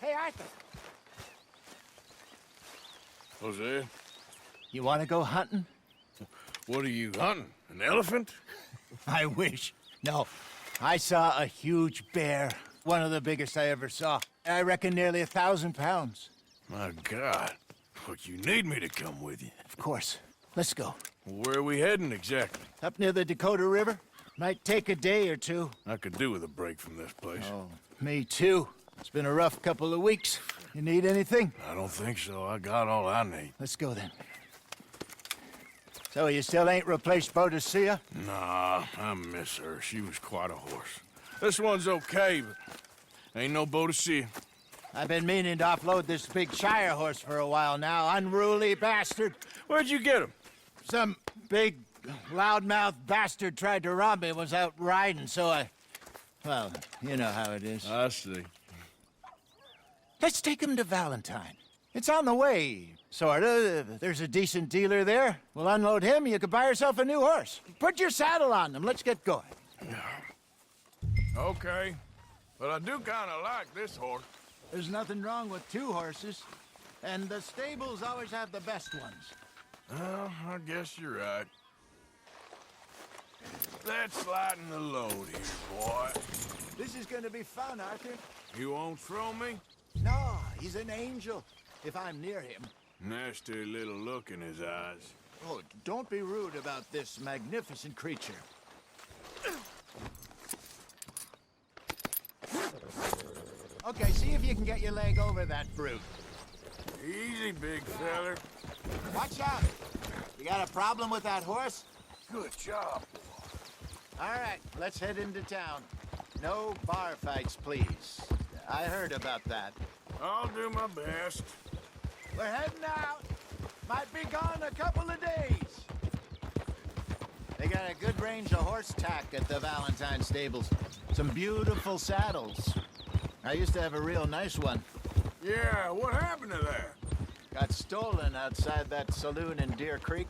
Hey, Arthur. Jose, You want to go hunting? what are you hunting? An elephant? I wish. No. I saw a huge bear. One of the biggest I ever saw. I reckon nearly 1,000 pounds. My God. Look, you need me to come with you. Of course. Let's go. Where are we heading exactly? Up near the Dakota River. Might take a day or two. I could do with a break from this place. Oh, me too. It's been a rough couple of weeks. You need anything? I don't think so. I got all I need. Let's go then. So you still ain't replaced Boadicea? Nah, I miss her. She was quite a horse. This one's okay, but ain't no Boadicea. I've been meaning to offload this big Shire horse for a while now. Unruly bastard. Where'd you get him? Some big, loudmouth bastard tried to rob me and was out riding, so I... Well, you know how it is. I see. Let's take him to Valentine. It's on the way, sorta. There's a decent dealer there. We'll unload him, you could buy yourself a new horse. Put your saddle on them, let's get going. Okay, but I do kind of like this horse. There's nothing wrong with two horses, and the stables always have the best ones. Well, I guess you're right. Let's lighten the load here, boy. This is gonna be fun, Arthur. You won't throw me? No, he's an angel, if I'm near him. Nasty little look in his eyes. Oh, don't be rude about this magnificent creature. Okay, see if you can get your leg over that brute. Easy, big feller. Watch out! You got a problem with that horse? Good job. All right, let's head into town. No bar fights, please. I heard about that. I'll do my best. We're heading out. Might be gone a couple of days. They got a good range of horse tack at the Valentine stables. Some beautiful saddles. I used to have a real nice one. Yeah, what happened to that? Got stolen outside that saloon in Deer Creek.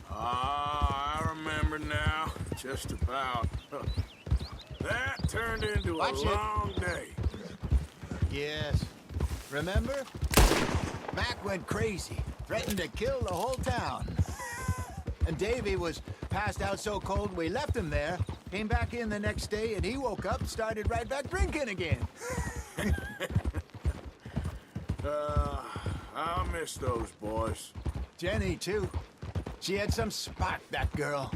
Ah, I remember now. Just about. That turned into Watch a it. long day. Yes. Remember? Mac went crazy, threatened to kill the whole town. And Davy was passed out so cold we left him there, came back in the next day, and he woke up and started right back drinking again. I'll miss those boys. Jenny, too. She had some spot, that girl.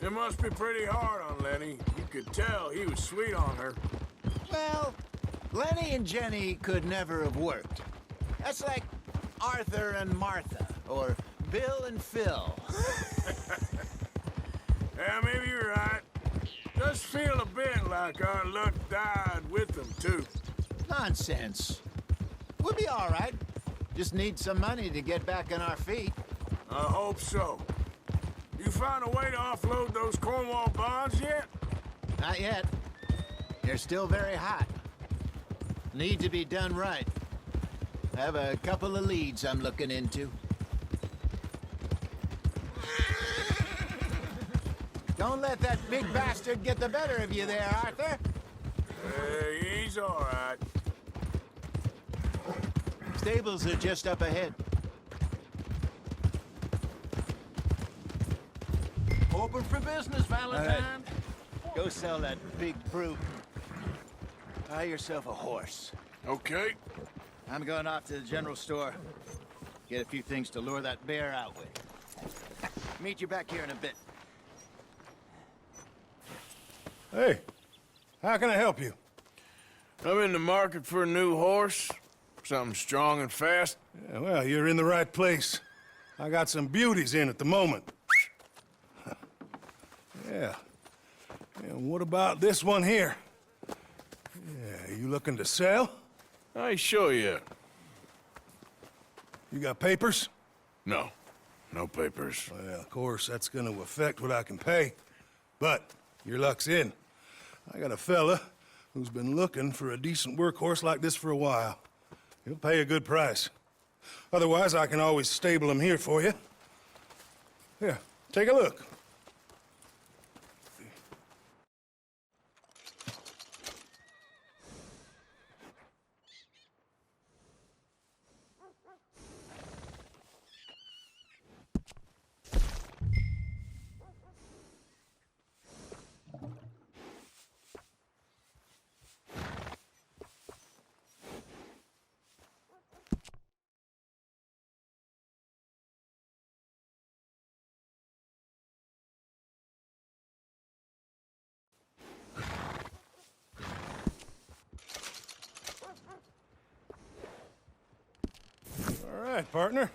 It must be pretty hard on Lenny. You could tell he was sweet on her. Well, Lenny and Jenny could never have worked. That's like Arthur and Martha, or Bill and Phil. Yeah, maybe you're right. Does feel a bit like our luck died with them, too. Nonsense. We'll be all right. Just need some money to get back on our feet. I hope so. You find a way to offload those Cornwall bonds yet? Not yet. They're still very hot. Need to be done right. I have a couple of leads I'm looking into. Don't let that big bastard get the better of you there, Arthur. Hey, he's all right. Stables are just up ahead. Open for business, Valentine. Go sell that big brute. Buy yourself a horse. Okay. I'm going off to the general store. Get a few things to lure that bear out with. Meet you back here in a bit. Hey, how can I help you? I'm in the market for a new horse. Something strong and fast. Yeah, well, you're in the right place. I got some beauties in at the moment. Yeah. And what about this one here? Yeah, you looking to sell? I ain't sure yet. You got papers? No. No papers. Well, of course, that's gonna affect what I can pay. But your luck's in. I got a fella who's been looking for a decent workhorse like this for a while. He'll pay a good price. Otherwise, I can always stable him here for you. Here, take a look. right, partner.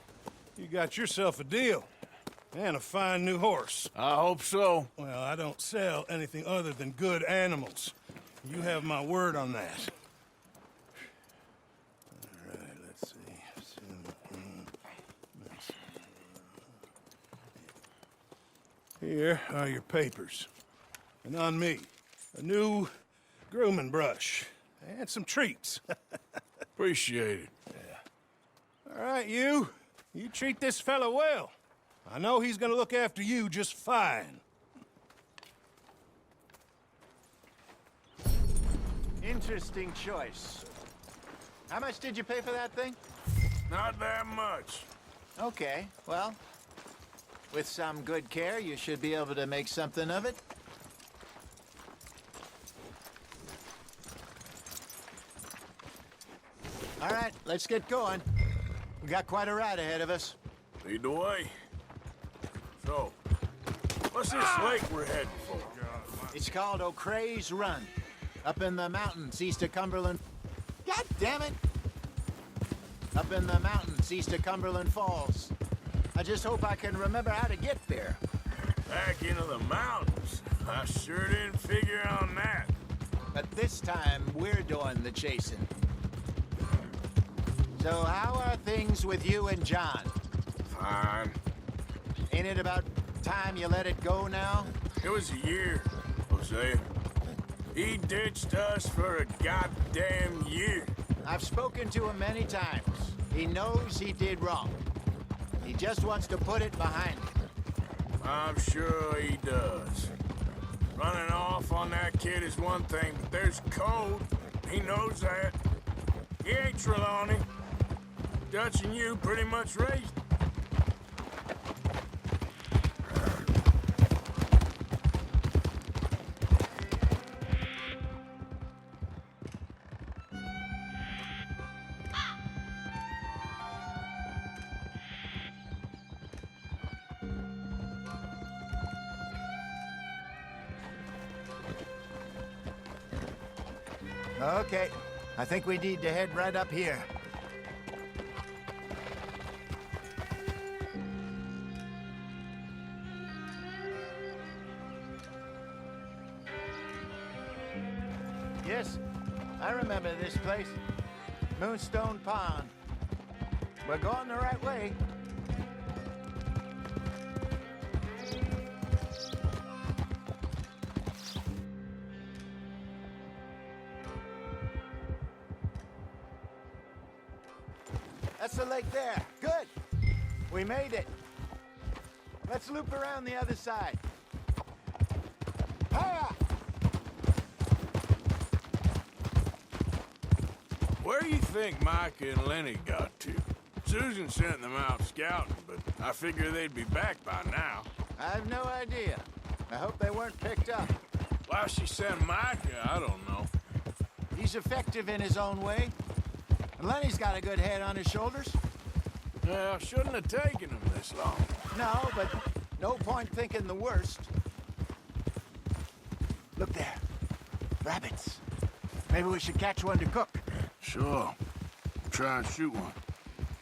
You got yourself a deal. And a fine new horse. I hope so. Well, I don't sell anything other than good animals. You have my word on that. All right, let's see. Here are your papers. And on me, a new grooming brush. And some treats. Appreciate it. All right, you. You treat this fella well. I know he's gonna look after you just fine. Interesting choice. How much did you pay for that thing? Not that much. Okay, well, with some good care, you should be able to make something of it. All right, let's get going. We got quite a ride ahead of us. Lead the way. So, what's this lake we're heading for? It's called O'Creagh's Run, up in the mountains east of Cumberland. God damn it! Up in the mountains east of Cumberland Falls. I just hope I can remember how to get there. Back into the mountains. I sure didn't figure on that. But this time, we're doing the chasing. So how are things with you and John? Fine. Ain't it about time you let it go now? It was a year, Hosea. He ditched us for a goddamn year. I've spoken to him many times. He knows he did wrong. He just wants to put it behind him. I'm sure he does. Running off on that kid is one thing, but there's code. He knows that. He ain't Trelawney. Dutch and you pretty much raised him. Okay, I think we need to head right up here. Yes, I remember this place. Moonstone Pond. We're going the right way. That's the lake there. Good. We made it. Let's loop around the other side. Hiya! Where do you think Micah and Lenny got to? Susan sent them out scouting, but I figure they'd be back by now. I have no idea. I hope they weren't picked up. Why she sent Micah, I don't know. He's effective in his own way. And Lenny's got a good head on his shoulders. Well, shouldn't have taken him this long. No, but no point thinking the worst. Look there. Rabbits. Maybe we should catch one to cook. Sure. Try and shoot one.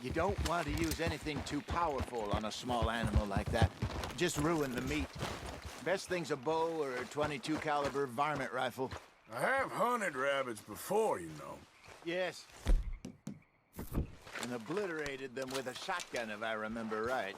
You don't want to use anything too powerful on a small animal like that. Just ruin the meat. Best thing's a bow or a .22 caliber varmint rifle. I have hunted rabbits before, you know. Yes. And obliterated them with a shotgun, if I remember right.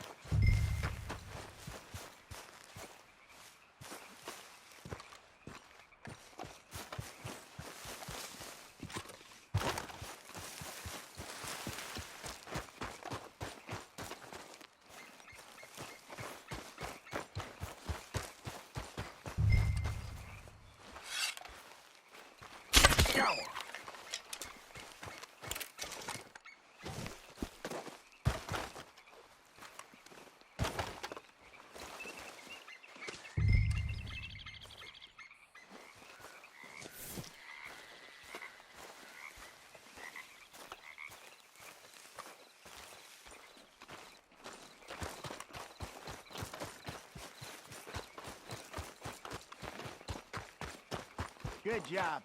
Good job.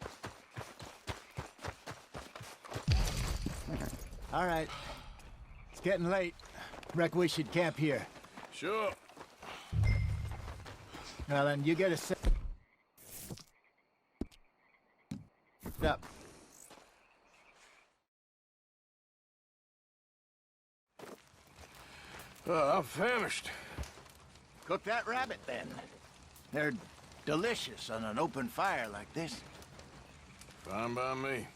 All right. It's getting late. Reckon we should camp here. Sure. Well, then you get a set up. I'm famished. Cook that rabbit, then. They're delicious on an open fire like this. Fine by me.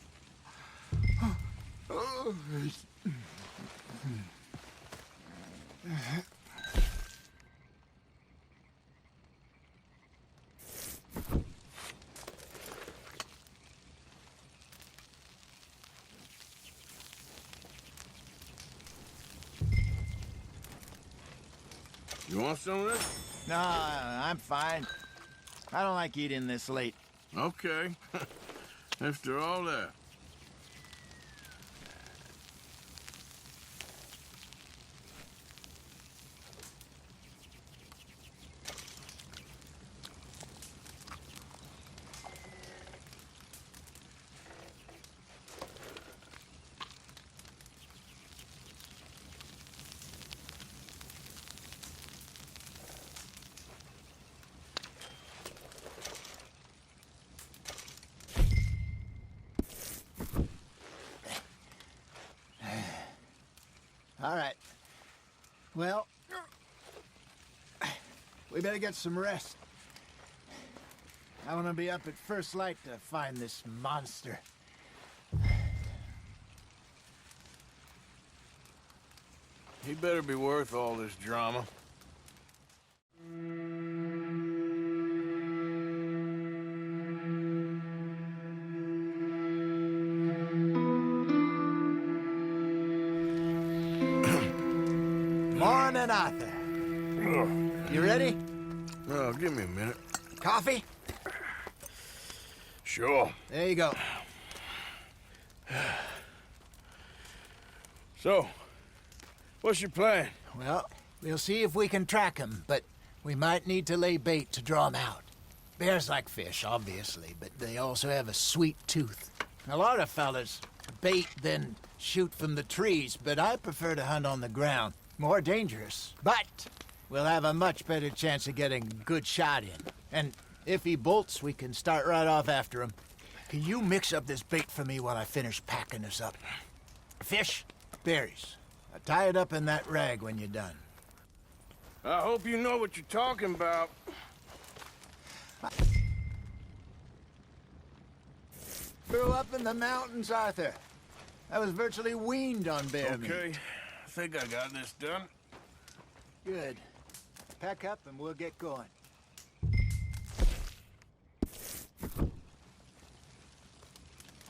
You want some of this? No, I'm fine. I don't like eating this late. Okay. After all that. All right. Well, we better get some rest. I want to be up at first light to find this monster. He better be worth all this drama. Morning, Arthur. You ready? Oh, give me a minute. Coffee? Sure. There you go. So, what's your plan? Well, we'll see if we can track him, but we might need to lay bait to draw him out. Bears like fish, obviously, but they also have a sweet tooth. A lot of fellas bait, then shoot from the trees, but I prefer to hunt on the ground. More dangerous, but we'll have a much better chance of getting a good shot in. And if he bolts, we can start right off after him. Can you mix up this bait for me while I finish packing this up? Fish, berries. Tie it up in that rag when you're done. I hope you know what you're talking about. Grew up in the mountains, Arthur. I was virtually weaned on bear meat. Okay, I think I got this done. Good. Pack up and we'll get going.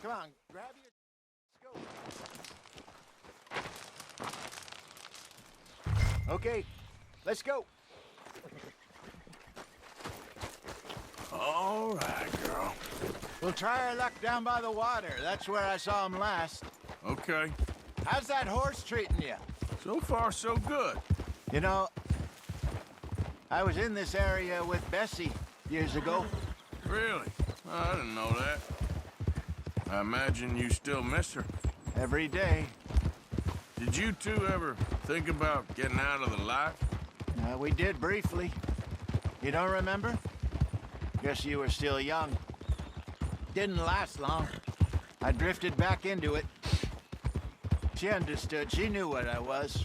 Come on, grab your... Let's go. Okay, let's go. All right, girl. We'll try our luck down by the water. That's where I saw him last. Okay. How's that horse treating you? So far, so good. You know, I was in this area with Bessie years ago. Really? I didn't know that. I imagine you still miss her. Every day. Did you two ever think about getting out of the life? We did briefly. You don't remember? Guess you were still young. Didn't last long. I drifted back into it. She understood. She knew what I was.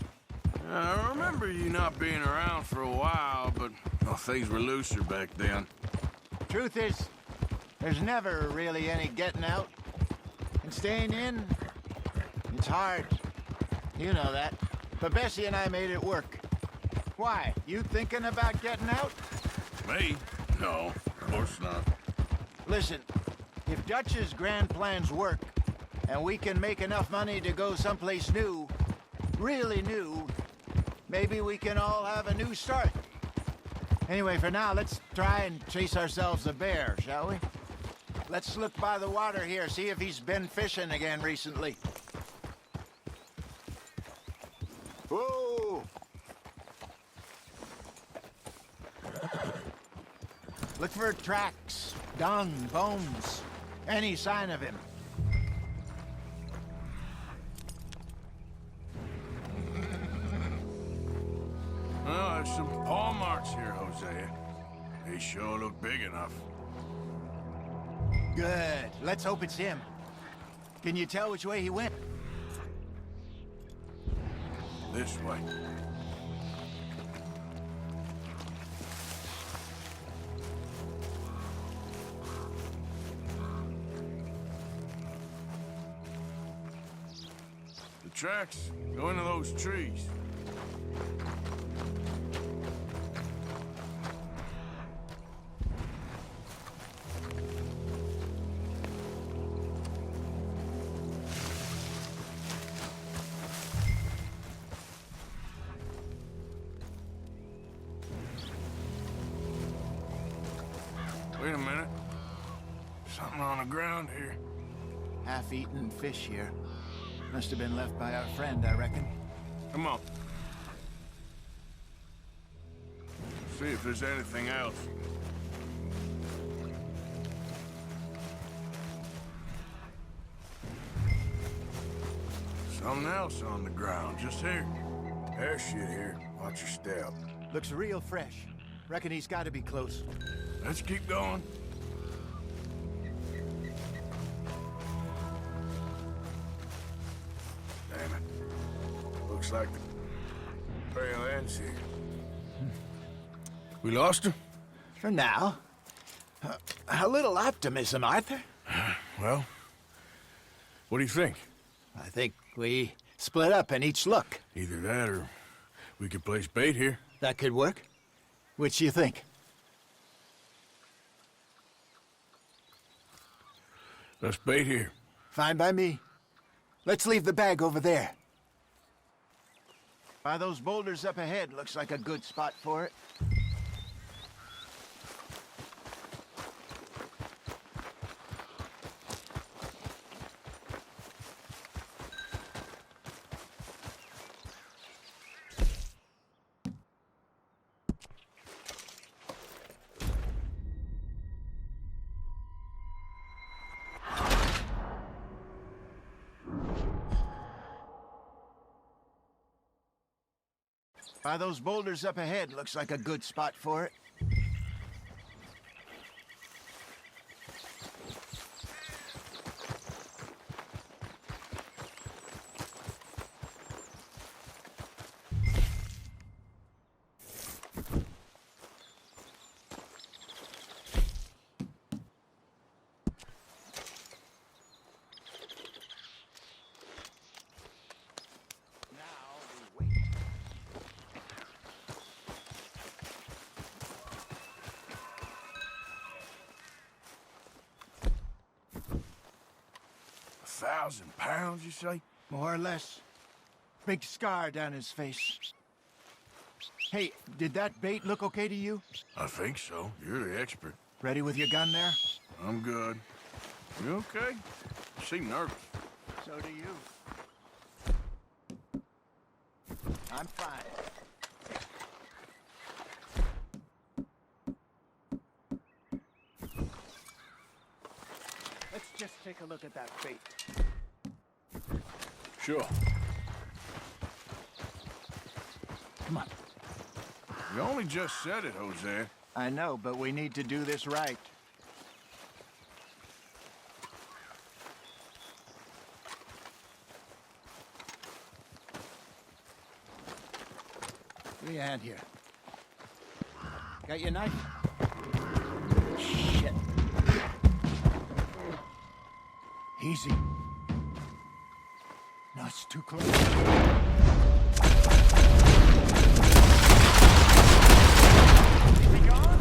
I remember you not being around for a while, but well, things were looser back then. Truth is, there's never really any getting out. And staying in, it's hard. You know that. But Bessie and I made it work. Why? You thinking about getting out? Me? No, of course not. Listen, if Dutch's grand plans work, and we can make enough money to go someplace new, really new, maybe we can all have a new start. Anyway, for now, let's try and chase ourselves a bear, shall we? Let's look by the water here, see if he's been fishing again recently. Whoa! Look for tracks, dung, bones, any sign of him. Well, there's some paw marks here, Hosea. They sure look big enough. Good. Let's hope it's him. Can you tell which way he went? This way. The tracks go into those trees. Wait a minute. Something on the ground here. Half-eaten fish here. Must have been left by our friend, I reckon. Come on. See if there's anything else. Something else on the ground, just here. There's shit here. Watch your step. Looks real fresh. Reckon he's got to be close. Let's keep going. Damn it. Looks like the trail ends here. We lost him? For now. A little optimism, Arthur. Well, what do you think? I think we split up and each look. Either that or we could place bait here. That could work. Which do you think? Let's bait here. Fine by me. Let's leave the bag over there. By those boulders up ahead, looks like a good spot for it. By those boulders up ahead, looks like a good spot for it. £1,000, you say? More or less. Big scar down his face. Hey, did that bait look okay to you? I think so. You're the expert. Ready with your gun there? I'm good. You okay? You seem nervous. So do you. I'm fine. Let's just take a look at that bait. Sure. Come on. You only just said it, Jose. I know, but we need to do this right. Give me a hand here. Got your knife? Shit. Easy. No, it's too close. Is he gone?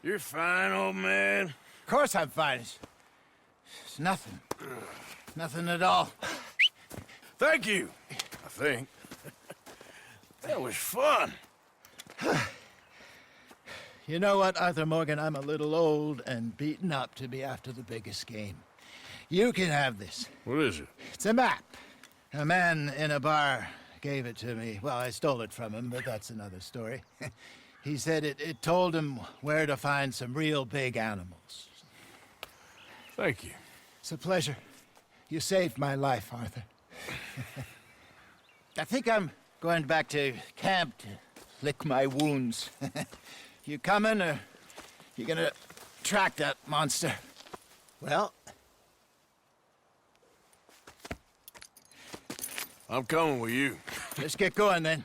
You're fine, old man. Of course I'm fine. It's nothing. Nothing at all. Thank you, I think. That was fun. You know what, Arthur Morgan? I'm a little old and beaten up to be after the biggest game. You can have this. What is it? It's a map. A man in a bar gave it to me. Well, I stole it from him, but that's another story. He said it told him where to find some real big animals. Thank you. It's a pleasure. You saved my life, Arthur. I think I'm going back to camp to lick my wounds. You coming, or you gonna track that monster? Well, I'm coming with you. let's get going then.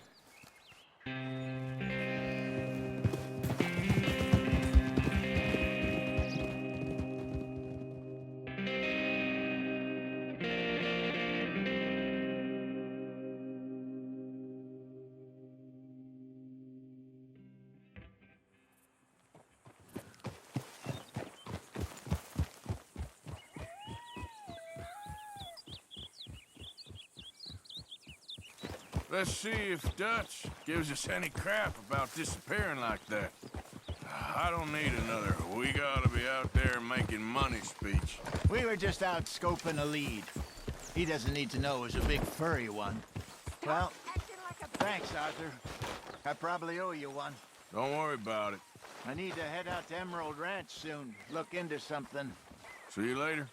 Let's see if Dutch gives us any crap about disappearing like that. I don't need another "we gotta be out there making money" speech. We were just out scoping a lead. He doesn't need to know it was a big furry one. Well, thanks, Arthur. I probably owe you one. Don't worry about it. I need to head out to Emerald Ranch soon. Look into something. See you later.